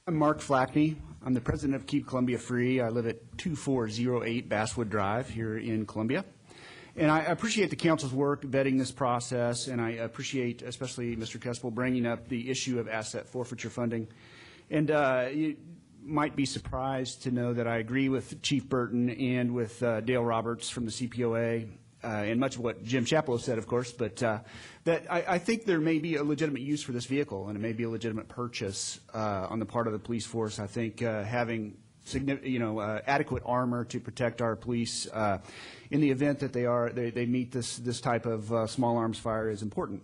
I'm Mark Flackney. I'm the president of Keep Columbia Free. I live at 2408 Basswood Drive here in Columbia. And I appreciate the council's work vetting this process, and I appreciate especially Mr. Kespel bringing up the issue of asset forfeiture funding. And you might be surprised to know that I agree with Chief Burton and with Dale Roberts from the CPOA, and much of what Jim Chaplow said, of course, but that I think there may be a legitimate use for this vehicle, and it may be a legitimate purchase on the part of the police force. I think having adequate armor to protect our police in the event that they meet this type of small arms fire is important.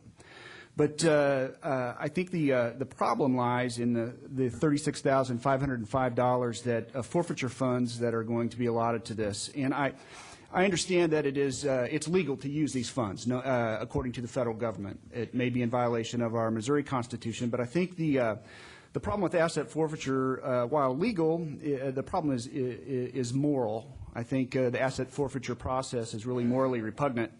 But I think the problem lies in the $36,505 that forfeiture funds that are going to be allotted to this, and I understand that it's legal to use these funds, according to the federal government. It may be in violation of our Missouri Constitution, but I think the problem with asset forfeiture, while legal, the problem is moral. I think the asset forfeiture process is really morally repugnant.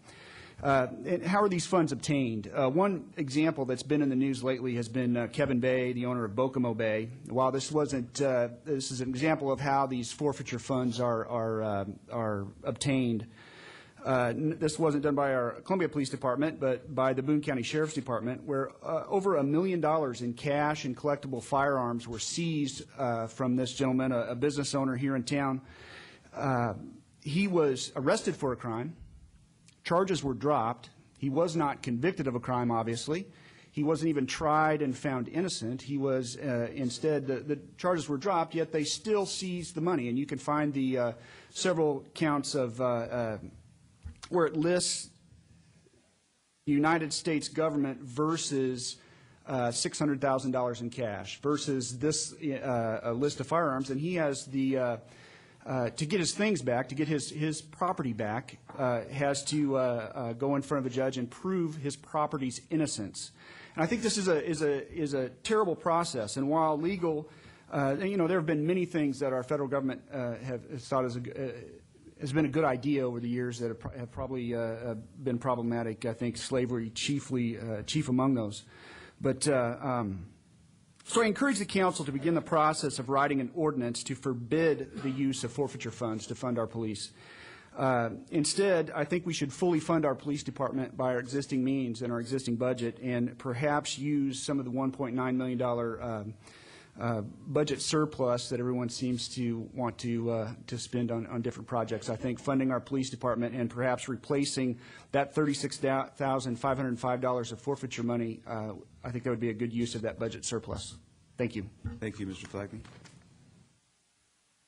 And how are these funds obtained? One example that's been in the news lately has been Kevin Bay, the owner of Bokomo Bay. While this wasn't, this is an example of how these forfeiture funds are obtained. This wasn't done by our Columbia Police Department, but by the Boone County Sheriff's Department, where over $1 million in cash and collectible firearms were seized from this gentleman, a business owner here in town. He was arrested for a crime. Charges were dropped. He was not convicted of a crime, obviously. He wasn't even tried and found innocent. He was instead, the charges were dropped, yet they still seized the money. And you can find the several counts of where it lists United States government versus $600,000 in cash versus this list of firearms. And he has the to get his things back, to get his property back, has to go in front of a judge and prove his property's innocence. And I think this is a terrible process. And while legal, there have been many things that our federal government have thought has been a good idea over the years that have probably been problematic. I think slavery chief among those. But so I encourage the council to begin the process of writing an ordinance to forbid the use of forfeiture funds to fund our police. Instead, I think we should fully fund our police department by our existing means and our existing budget, and perhaps use some of the $1.9 million budget surplus that everyone seems to want to spend on different projects. I think funding our police department and perhaps replacing that $36,505 of forfeiture money, I think that would be a good use of that budget surplus. Thank you. Thank you, Mr. Flackney.